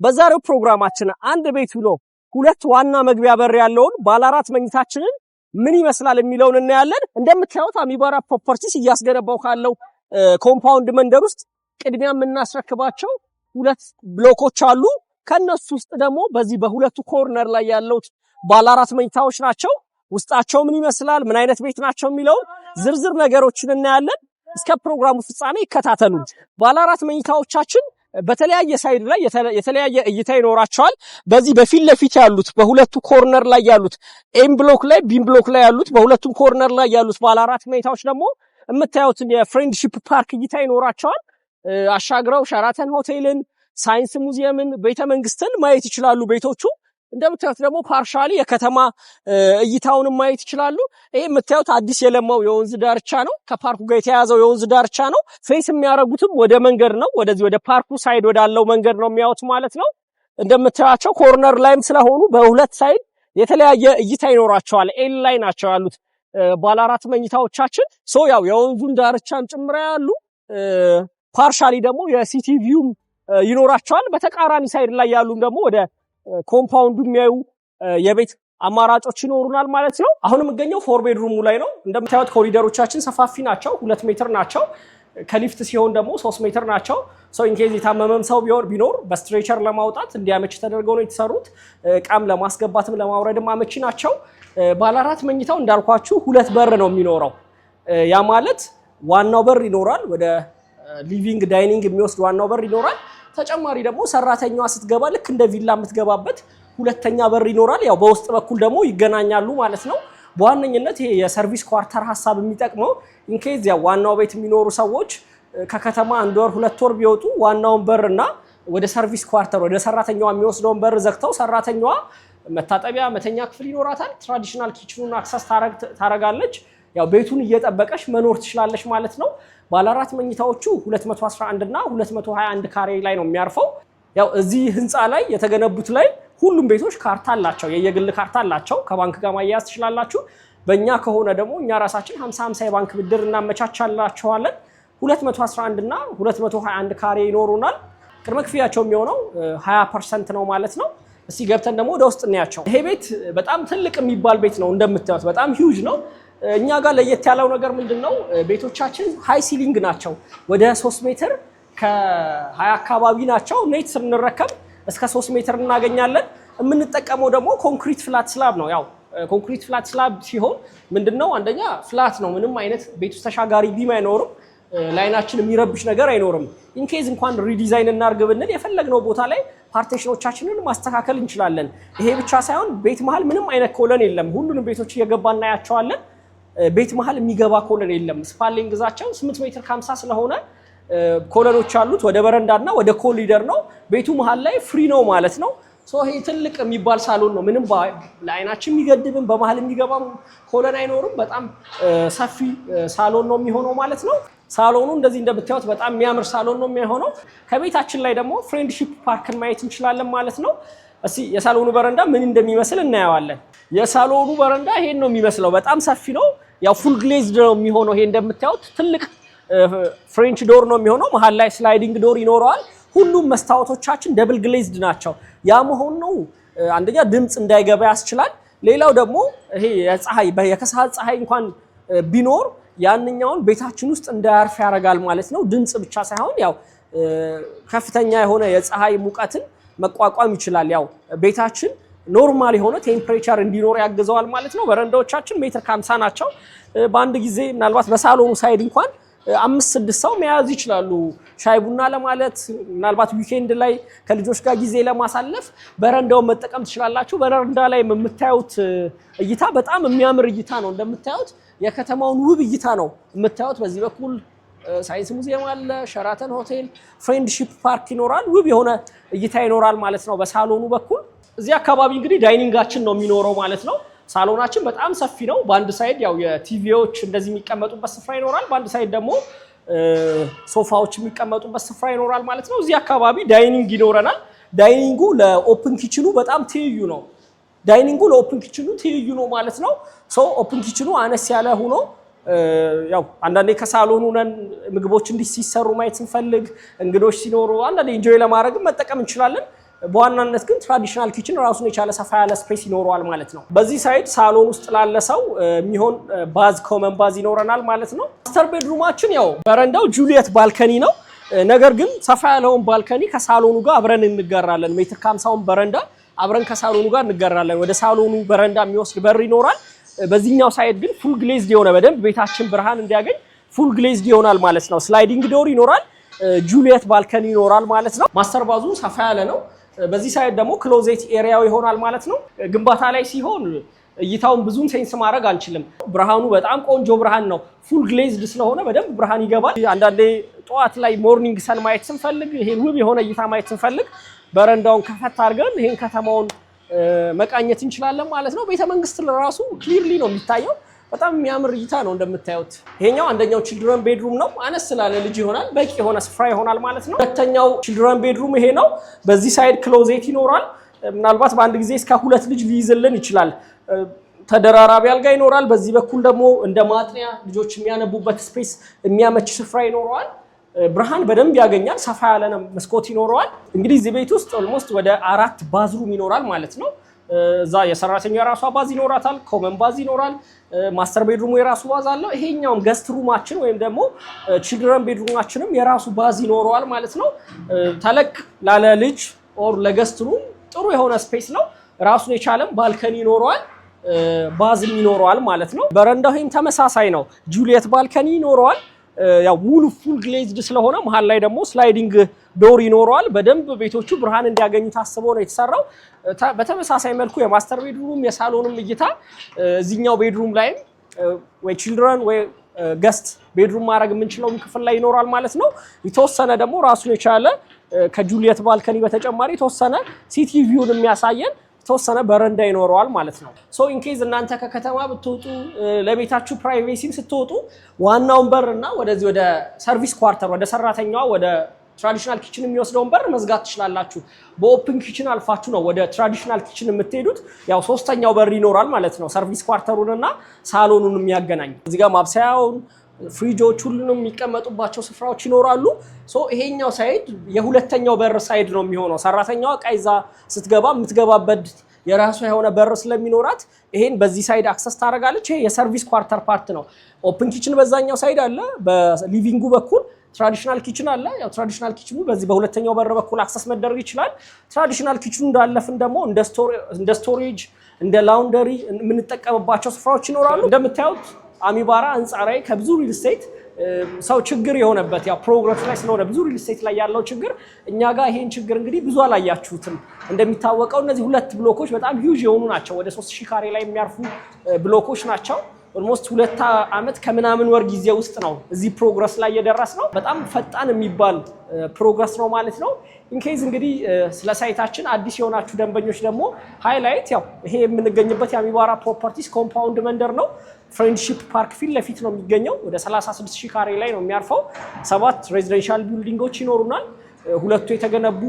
በዛሬው ፕሮግራማችን አንድ ቤት ብሎ ሁለት ዋና መግቢያ በር ያለውን ባለ አራት መኝታችንን ምን ይመስላል የሚለውን እናያለን። እንደምታዩት አሚባራ ፕሮፐርቲስ እያስገነባው ካለው ኮምፓውንድ መንደር ውስጥ ቅድሚያ የምናስረክባቸው ሁለት ብሎኮች አሉ። ከነሱ ውስጥ ደግሞ በዚህ በሁለቱ ኮርነር ላይ ያለው ባለ አራት መኝታዎች ናቸው። ውስጣቸው ምን ይመስላል፣ ምን አይነት ቤት ናቸው የሚለውን ዝርዝር ነገሮችን እናያለን። እስከ ፕሮግራሙ ፍጻሜ ይከታተሉ። ባለ አራት መኝታዎቻችን በተለያየ ሳይድ ላይ የተለያየ እይታ ይኖራቸዋል። በዚህ በፊት ለፊት ያሉት በሁለቱ ኮርነር ላይ ያሉት ኤም ብሎክ ላይ ቢም ብሎክ ላይ ያሉት በሁለቱም ኮርነር ላይ ያሉት ባለ አራት መኝታዎች ደግሞ የምታዩትን የፍሬንድሺፕ ፓርክ እይታ ይኖራቸዋል። አሻግረው ሸራተን ሆቴልን፣ ሳይንስ ሙዚየምን፣ ቤተ መንግስትን ማየት ይችላሉ ቤቶቹ። እንደምታዩት ደግሞ ፓርሻሊ የከተማ እይታውን ማየት ይችላሉ። ይሄ የምታዩት አዲስ የለማው የወንዝ ዳርቻ ነው። ከፓርኩ ጋር የተያዘው የወንዝ ዳርቻ ነው። ፌስ የሚያረጉትም ወደ መንገድ ነው። ወደዚህ ወደ ፓርኩ ሳይድ ወዳለው መንገድ ነው የሚያዩት ማለት ነው። እንደምታዩቸው ኮርነር ላይም ስለሆኑ በሁለት ሳይድ የተለያየ እይታ ይኖራቸዋል። ኤል ላይ ናቸው ያሉት ባለ አራት መኝታዎቻችን። ያው የወንዙን ዳርቻም ጭምር ያሉ ፓርሻሊ ደግሞ የሲቲ ቪው ይኖራቸዋል። በተቃራኒ ሳይድ ላይ ያሉም ደግሞ ወደ ኮምፓውንዱ የሚያዩ የቤት አማራጮች ይኖሩናል ማለት ነው። አሁን የምገኘው 4 ቤድሩሙ ላይ ነው። እንደምታዩት ኮሪደሮቻችን ሰፋፊ ናቸው፣ 2 ሜትር ናቸው። ከሊፍት ሲሆን ደግሞ 3 ሜትር ናቸው። ኢንኬዝ የታመመም ሰው ቢኖር በስትሬቸር ለማውጣት እንዲያመች ተደርገው ነው የተሰሩት። እቃም ለማስገባትም ለማውረድም አመቺ ናቸው። ባለ አራት መኝታው እንዳልኳችሁ 2 በር ነው የሚኖረው። ያ ማለት ዋናው በር ይኖራል፣ ወደ ሊቪንግ ዳይኒንግ የሚወስድ ዋናው በር ይኖራል። ተጨማሪ ደግሞ ሰራተኛዋ ስትገባ ልክ እንደ ቪላ የምትገባበት ሁለተኛ በር ይኖራል። ያው በውስጥ በኩል ደግሞ ይገናኛሉ ማለት ነው። በዋነኝነት ይሄ የሰርቪስ ኳርተር ሐሳብ የሚጠቅመው ኢንኬዝ ያው ዋናው ቤት የሚኖሩ ሰዎች ከከተማ 1 ወር 2 ወር ቢወጡ ዋናውን በርና ወደ ሰርቪስ ኳርተር ወደ ሰራተኛዋ የሚወስደውን በር ዘግተው ሰራተኛዋ መታጠቢያ መተኛ ክፍል ይኖራታል። ትራዲሽናል ኪችኑን አክሰስ ታረጋለች። ያው ቤቱን እየጠበቀች መኖር ትችላለች ማለት ነው። ባለ አራት መኝታዎቹ 211 እና 221 ካሬ ላይ ነው የሚያርፈው። ያው እዚህ ህንፃ ላይ የተገነቡት ላይ ሁሉም ቤቶች ካርታ አላቸው፣ የየግል ካርታ አላቸው። ከባንክ ጋር ማያያዝ ትችላላችሁ። በእኛ ከሆነ ደግሞ እኛ ራሳችን 50-50 የባንክ ብድር እናመቻቻላችኋለን። 211 እና 221 ካሬ ይኖሩናል። ቅድመ ክፍያቸው የሚሆነው 20% ነው ማለት ነው። እስቲ ገብተን ደግሞ ወደ ውስጥ እናያቸው። ይሄ ቤት በጣም ትልቅ የሚባል ቤት ነው። እንደምታዩት በጣም ሂውጅ ነው። እኛ ጋር ለየት ያለው ነገር ምንድነው? ቤቶቻችን ሃይ ሲሊንግ ናቸው። ወደ 3 ሜትር ከ20 አካባቢ ናቸው። ኔት ስንረከብ እስከ 3 ሜትር እናገኛለን። የምንጠቀመው ደግሞ ኮንክሪት ፍላት ስላብ ነው። ያው ኮንክሪት ፍላት ስላብ ሲሆን ምንድነው? አንደኛ ፍላት ነው። ምንም አይነት ቤት ውስጥ ተሻጋሪ ቢም አይኖርም። ላይናችን የሚረብሽ ነገር አይኖርም። ኢንኬዝ እንኳን ሪዲዛይን እናርግ ብንል የፈለግነው ቦታ ላይ ፓርቲሽኖቻችንን ማስተካከል እንችላለን። ይሄ ብቻ ሳይሆን ቤት መሃል ምንም አይነት ኮለን የለም። ሁሉንም ቤቶች እየገባ እናያቸዋለን። ቤት መሃል የሚገባ ኮለን የለም። ስፓሊንግ ግዛቸው 8 ሜትር ከ50 ስለሆነ ኮለኖች አሉት። ወደ በረንዳና ወደ ኮሊደር ነው። ቤቱ መሃል ላይ ፍሪ ነው ማለት ነው። ይሄ ትልቅ የሚባል ሳሎን ነው። ምንም ለአይናችን የሚገድብም በመሃል የሚገባም ኮለን አይኖርም። በጣም ሰፊ ሳሎን ነው የሚሆነው ማለት ነው። ሳሎኑ እንደዚህ እንደምታዩት በጣም የሚያምር ሳሎን ነው የሚሆነው። ከቤታችን ላይ ደግሞ ፍሬንድሺፕ ፓርክን ማየት እንችላለን ማለት ነው። እስቲ የሳሎኑ በረንዳ ምን እንደሚመስል እናየዋለን። የሳሎኑ በረንዳ ይሄን ነው የሚመስለው። በጣም ሰፊ ነው። ያው ፉል ግሌዝድ ነው የሚሆነው። ይሄ እንደምታዩት ትልቅ ፍሬንች ዶር ነው የሚሆነው። መሃል ላይ ስላይዲንግ ዶር ይኖረዋል። ሁሉም መስታወቶቻችን ደብል ግሌዝድ ናቸው። ያ መሆን ነው አንደኛ ድምጽ እንዳይገባ ያስችላል። ሌላው ደግሞ ይሄ የከሰዓት ፀሐይ እንኳን ቢኖር ያንኛውን ቤታችን ውስጥ እንዳያርፍ ያደርጋል ማለት ነው። ድምጽ ብቻ ሳይሆን ያው ከፍተኛ የሆነ የፀሐይ ሙቀትን መቋቋም ይችላል። ያው ቤታችን ኖርማል የሆነ ቴምፕሬቸር እንዲኖር ያግዘዋል ማለት ነው። በረንዳዎቻችን ሜትር ከ50 ናቸው። በአንድ ጊዜ ምናልባት በሳሎኑ ሳይድ እንኳን 5-6 ሰው መያዝ ይችላሉ። ሻይ ቡና ለማለት ምናልባት ዊኬንድ ላይ ከልጆች ጋር ጊዜ ለማሳለፍ በረንዳውን መጠቀም ትችላላችሁ። በረንዳ ላይ የምታዩት እይታ በጣም የሚያምር እይታ ነው። እንደምታዩት የከተማውን ውብ እይታ ነው የምታዩት። በዚህ በኩል ሳይንስ ሙዚየም አለ፣ ሸራተን ሆቴል፣ ፍሬንድሺፕ ፓርክ ይኖራል። ውብ የሆነ እይታ ይኖራል ማለት ነው በሳሎኑ በኩል። እዚህ አካባቢ እንግዲህ ዳይኒንጋችን ነው የሚኖረው ማለት ነው። ሳሎናችን በጣም ሰፊ ነው። በአንድ ሳይድ ያው የቲቪዎች እንደዚህ የሚቀመጡበት ስፍራ ይኖራል። በአንድ ሳይድ ደግሞ ሶፋዎች የሚቀመጡበት ስፍራ ይኖራል ማለት ነው። እዚህ አካባቢ ዳይኒንግ ይኖረናል። ዳይኒንጉ ለኦፕን ኪችኑ በጣም ትይዩ ነው። ዳይኒንጉ ለኦፕን ኪችኑ ትይዩ ነው ማለት ነው። ኦፕን ኪችኑ አነስ ያለ ሆኖ ያው አንዳንዴ ከሳሎኑ ነን ምግቦች እንዲህ ሲሰሩ ማየት ስንፈልግ እንግዶች ሲኖሩ አንዳንዴ ኢንጆይ ለማድረግ መጠቀም እንችላለን። በዋናነት ግን ትራዲሽናል ኪችን ራሱን የቻለ ሰፋ ያለ ስፔስ ይኖረዋል ማለት ነው። በዚህ ሳይድ ሳሎን ውስጥ ላለ ሰው የሚሆን ባዝ ኮመን ባዝ ይኖረናል ማለት ነው። ማስተር ቤድሩማችን ያው በረንዳው ጁሊየት ባልከኒ ነው። ነገር ግን ሰፋ ያለውን ባልከኒ ከሳሎኑ ጋር አብረን እንጋራለን። ሜትር ከ50ውን በረንዳ አብረን ከሳሎኑ ጋር እንጋራለን። ወደ ሳሎኑ በረንዳ የሚወስድ በር ይኖራል። በዚህኛው ሳይድ ግን ፉል ግሌዝድ የሆነ በደንብ ቤታችን ብርሃን እንዲያገኝ ፉል ግሌዝድ ይሆናል ማለት ነው። ስላይዲንግ ዶር ይኖራል። ጁሊየት ባልከኒ ይኖራል ማለት ነው። ማስተር ባዙ ሰፋ ያለ ነው። በዚህ ሳይድ ደግሞ ክሎዜት ኤሪያው ይሆናል ማለት ነው። ግንባታ ላይ ሲሆን እይታውን ብዙም ሴንስ ማድረግ አንችልም። ብርሃኑ በጣም ቆንጆ ብርሃን ነው። ፉል ግሌዝድ ስለሆነ በደንብ ብርሃን ይገባል። አንዳንዴ ጠዋት ላይ ሞርኒንግ ሰን ማየት ስንፈልግ ይሄን ውብ የሆነ እይታ ማየት ስንፈልግ በረንዳውን ከፈት አድርገን ይሄን ከተማውን መቃኘት እንችላለን ማለት ነው። ቤተ መንግስት ለራሱ ክሊርሊ ነው የሚታየው። በጣም የሚያምር እይታ ነው እንደምታዩት። ይሄኛው አንደኛው ቺልድረን ቤድሩም ነው። አነስ ስላለ ልጅ ይሆናል፣ በቂ የሆነ ስፍራ ይሆናል ማለት ነው። ሁለተኛው ቺልድረን ቤድሩም ይሄ ነው። በዚህ ሳይድ ክሎዜት ይኖራል። ምናልባት በአንድ ጊዜ እስከ 2 ልጅ ሊይዝልን ይችላል። ተደራራቢ አልጋ ይኖራል። በዚህ በኩል ደግሞ እንደ ማጥኒያ ልጆች የሚያነቡበት ስፔስ የሚያመች ስፍራ ይኖረዋል። ብርሃን በደንብ ያገኛል። ሰፋ ያለ መስኮት ይኖረዋል። እንግዲህ እዚህ ቤት ውስጥ ኦልሞስት ወደ 4 ባዝሩም ይኖራል ማለት ነው። እዛ የሰራተኛው የራሷ ባዝ ይኖራታል። ኮመን ባዝ ይኖራል። ማስተር ቤድሩሙ የራሱ ባዝ አለው። ይሄኛውም ገስት ሩማችን ወይም ደግሞ ቺልድረን ቤድሩማችንም የራሱ ባዝ ይኖረዋል ማለት ነው። ተለቅ ላለ ልጅ ኦር ለገስት ሩም ጥሩ የሆነ ስፔስ ነው። ራሱን የቻለም ባልከኒ ይኖረዋል፣ ባዝም ይኖረዋል ማለት ነው። በረንዳውም ተመሳሳይ ነው። ጁሊየት ባልከኒ ይኖረዋል። ያው ሙሉ ፉል ግሌዝድ ስለሆነ መሃል ላይ ደግሞ ስላይዲንግ ዶር ይኖረዋል። በደንብ ቤቶቹ ብርሃን እንዲያገኙ ታስቦ ነው የተሰራው። በተመሳሳይ መልኩ የማስተር ቤድሩም የሳሎንም እይታ እዚህኛው ቤድሩም ላይም ወይ ቺልድረን ወይ ገስት ቤድሩም ማድረግ የምንችለው ክፍል ላይ ይኖራል ማለት ነው። የተወሰነ ደግሞ ራሱን የቻለ ከጁሊየት ባልከኒ በተጨማሪ የተወሰነ ሲቲ ቪውን የሚያሳየን የተወሰነ በረንዳ ይኖረዋል ማለት ነው። ሶ ኢንኬዝ እናንተ ከከተማ ብትወጡ ለቤታችሁ ፕራይቬሲም ስትወጡ ዋናውን በርና ወደዚህ ወደ ሰርቪስ ኳርተር ወደ ሰራተኛዋ ወደ ትራዲሽናል ኪችን የሚወስደውን በር መዝጋት ትችላላችሁ። በኦፕን ኪችን አልፋችሁ ነው ወደ ትራዲሽናል ኪችን የምትሄዱት። ያው ሶስተኛው በር ይኖራል ማለት ነው፣ ሰርቪስ ኳርተሩንና ሳሎኑን የሚያገናኝ። እዚህ ጋር ማብሰያውን ፍሪጆች ሁሉንም የሚቀመጡባቸው ስፍራዎች ይኖራሉ። ሶ ይሄኛው ሳይድ የሁለተኛው በር ሳይድ ነው የሚሆነው። ሰራተኛዋ ቃይዛ ስትገባ የምትገባበት የራሷ የሆነ በር ስለሚኖራት ይሄን በዚህ ሳይድ አክሰስ ታደርጋለች። ይሄ የሰርቪስ ኳርተር ፓርት ነው። ኦፕን ኪችን በዛኛው ሳይድ አለ። በሊቪንጉ በኩል ትራዲሽናል ኪችን አለ። ያው ትራዲሽናል ኪችኑ በዚህ በሁለተኛው በር በኩል አክሰስ መደረግ ይችላል። ትራዲሽናል ኪችኑ እንዳለፍን ደግሞ እንደ ስቶሬጅ እንደ ላውንደሪ የምንጠቀምባቸው ስፍራዎች ይኖራሉ። እንደምታዩት አሚባራ ህንፃ ላይ ከብዙ ሪል ስቴት ሰው ችግር የሆነበት ያው ፕሮግረስ ላይ ስለሆነ ብዙ ሪል ስቴት ላይ ያለው ችግር እኛ ጋር ይሄን ችግር እንግዲህ ብዙ አላያችሁትም። እንደሚታወቀው እነዚህ 2 ብሎኮች በጣም ሂውጅ የሆኑ ናቸው። ወደ 3000 ካሬ ላይ የሚያርፉ ብሎኮች ናቸው። ኦልሞስት 2 ዓመት ከምናምን ወር ጊዜ ውስጥ ነው እዚህ ፕሮግረስ ላይ የደረስ ነው። በጣም ፈጣን የሚባል ፕሮግረስ ነው ማለት ነው። ኢንኬዝ እንግዲህ ስለ ሳይታችን አዲስ የሆናችሁ ደንበኞች ደግሞ ሃይላይት ያው ይሄ የምንገኝበት የአሚባራ ፕሮፐርቲስ ኮምፓውንድ መንደር ነው። ፍሬንድሺፕ ፓርክ ፊት ለፊት ነው የሚገኘው። ወደ 36000 ካሬ ላይ ነው የሚያርፈው። 7 ሬዚደንሻል ቢልዲንጎች ይኖሩናል። 2 የተገነቡ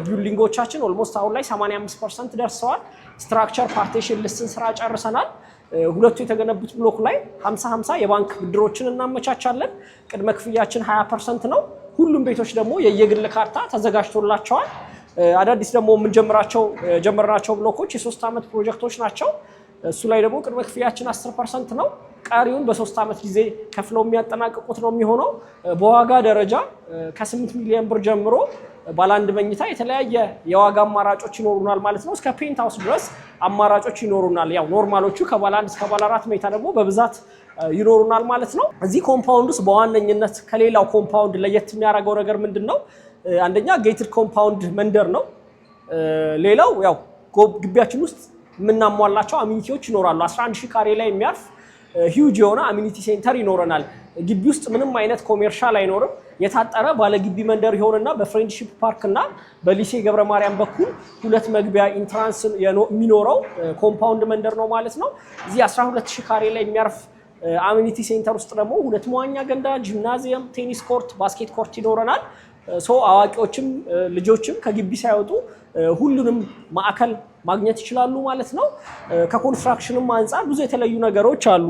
ቢልዲንጎቻችን ኦልሞስት አሁን ላይ 85% ደርሰዋል። ስትራክቸር ፓርቲሽን ልስን ስራ ጨርሰናል። 2 የተገነቡት ብሎክ ላይ 50-50 የባንክ ብድሮችን እናመቻቻለን። ቅድመ ክፍያችን 20% ነው። ሁሉም ቤቶች ደግሞ የየግል ካርታ ተዘጋጅቶላቸዋል። አዳዲስ ደግሞ የጀመርናቸው ብሎኮች የ3 ዓመት ፕሮጀክቶች ናቸው። እሱ ላይ ደግሞ ቅድመ ክፍያችን 10% ነው። ቀሪውን በ3 ዓመት ጊዜ ከፍለው የሚያጠናቅቁት ነው የሚሆነው። በዋጋ ደረጃ ከ8 ሚሊዮን ብር ጀምሮ ባለ 1 መኝታ የተለያየ የዋጋ አማራጮች ይኖሩናል ማለት ነው። እስከ ፔንት ሃውስ ድረስ አማራጮች ይኖሩናል። ያው ኖርማሎቹ ከባለ 1 እስከ ባለ 4 መኝታ ደግሞ በብዛት ይኖሩናል ማለት ነው። እዚህ ኮምፓውንድ ውስጥ በዋነኝነት ከሌላው ኮምፓውንድ ለየት የሚያደርገው ነገር ምንድነው? አንደኛ ጌትድ ኮምፓውንድ መንደር ነው። ሌላው ያው ግቢያችን ውስጥ የምናሟላቸው አሚኒቲዎች ይኖራሉ። 11000 ካሬ ላይ የሚያርፍ ሂውጅ የሆነ አሚኒቲ ሴንተር ይኖረናል። ግቢ ውስጥ ምንም አይነት ኮሜርሻል አይኖርም። የታጠረ ባለ ግቢ መንደር ይሆንና በፍሬንድሺፕ ፓርክ እና በሊሴ ገብረ ማርያም በኩል 2 መግቢያ ኢንትራንስ የሚኖረው ኮምፓውንድ መንደር ነው ማለት ነው። እዚህ 12000 ካሬ ላይ የሚያርፍ አሚኒቲ ሴንተር ውስጥ ደግሞ 2 መዋኛ ገንዳ፣ ጂምናዚየም፣ ቴኒስ ኮርት፣ ባስኬት ኮርት ይኖረናል። አዋቂዎችም ልጆችም ከግቢ ሳይወጡ ሁሉንም ማዕከል ማግኘት ይችላሉ ማለት ነው። ከኮንስትራክሽንም አንፃር ብዙ የተለዩ ነገሮች አሉ።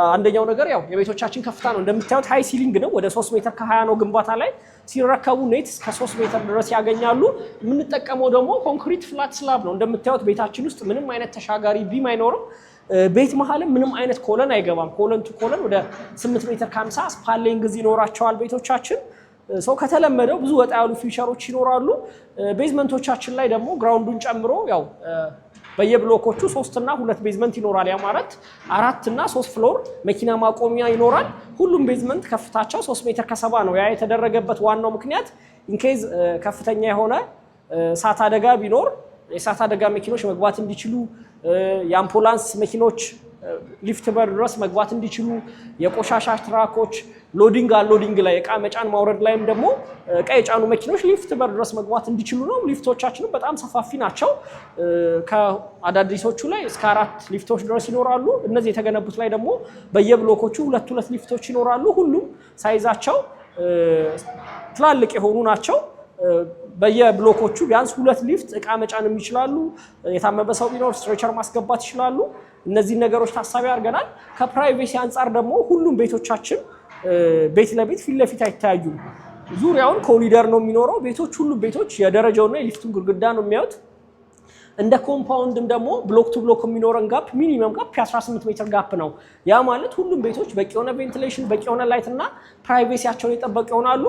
አንደኛው ነገር ያው የቤቶቻችን ከፍታ ነው። እንደምታዩት ሃይ ሲሊንግ ነው። ወደ 3 ሜትር ከ20 ነው ግንባታ ላይ ሲረከቡ ኔት እስከ 3 ሜትር ድረስ ያገኛሉ። የምንጠቀመው ደግሞ ኮንክሪት ፍላት ስላብ ነው። እንደምታዩት ቤታችን ውስጥ ምንም አይነት ተሻጋሪ ቢም አይኖርም። ቤት መሀልም ምንም አይነት ኮለን አይገባም። ኮለን ቱ ኮለን ወደ 8 ሜትር ከ50 ስፓሊንግ ይኖራቸዋል ቤቶቻችን። ሰው ከተለመደው ብዙ ወጣ ያሉ ፊቸሮች ይኖራሉ። ቤዝመንቶቻችን ላይ ደግሞ ግራውንዱን ጨምሮ ያው በየብሎኮቹ 3 እና 2 ቤዝመንት ይኖራል። ያ ማለት 4 እና 3 ፍሎር መኪና ማቆሚያ ይኖራል። ሁሉም ቤዝመንት ከፍታቸው 3 ሜትር ከ70 ነው። ያ የተደረገበት ዋናው ምክንያት ኢንኬዝ ከፍተኛ የሆነ እሳት አደጋ ቢኖር የእሳት አደጋ መኪኖች መግባት እንዲችሉ፣ የአምቡላንስ መኪኖች ሊፍት በር ድረስ መግባት እንዲችሉ፣ የቆሻሻ ትራኮች ሎዲንግ አንሎዲንግ ላይ እቃ መጫን ማውረድ ላይም ደግሞ እቃ የጫኑ መኪኖች ሊፍት በር ድረስ መግባት እንዲችሉ ነው። ሊፍቶቻችንም በጣም ሰፋፊ ናቸው። ከአዳዲሶቹ ላይ እስከ 4 ሊፍቶች ድረስ ይኖራሉ። እነዚህ የተገነቡት ላይ ደግሞ በየብሎኮቹ 2 ሊፍቶች ይኖራሉ። ሁሉም ሳይዛቸው ትላልቅ የሆኑ ናቸው። በየብሎኮቹ ቢያንስ 2 ሊፍት እቃ መጫንም ይችላሉ። የታመመ ሰው ቢኖር ስትሬቸር ማስገባት ይችላሉ። እነዚህ ነገሮች ታሳቢ አድርገናል። ከፕራይቬሲ አንፃር ደግሞ ሁሉም ቤቶቻችን ቤት ለቤት ፊት ለፊት አይታያዩም። ዙሪያውን ኮሪደር ነው የሚኖረው። ቤቶች ሁሉም ቤቶች የደረጃውና የሊፍቱን ግድግዳ ነው የሚያዩት። እንደ ኮምፓውንድም ደግሞ ብሎክ ቱ ብሎክ የሚኖረን ጋፕ ሚኒመም ጋፕ የ18 ሜትር ጋፕ ነው። ያ ማለት ሁሉም ቤቶች በቂ የሆነ ቬንቲሌሽን፣ በቂ የሆነ ላይት እና ፕራይቬሲያቸውን የጠበቁ ይሆናሉ።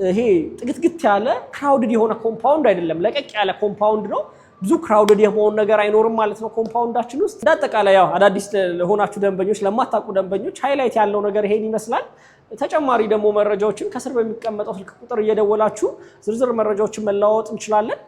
ይሄ ጥግትግት ያለ ክራውድድ የሆነ ኮምፓውንድ አይደለም፣ ለቀቅ ያለ ኮምፓውንድ ነው። ብዙ ክራውድድ የመሆን ነገር አይኖርም ማለት ነው ኮምፓውንዳችን ውስጥ። እንዳጠቃላይ ያው አዳዲስ ለሆናችሁ ደንበኞች፣ ለማታውቁ ደንበኞች ሃይላይት ያለው ነገር ይሄን ይመስላል። ተጨማሪ ደግሞ መረጃዎችን ከስር በሚቀመጠው ስልክ ቁጥር እየደወላችሁ ዝርዝር መረጃዎችን መለዋወጥ እንችላለን።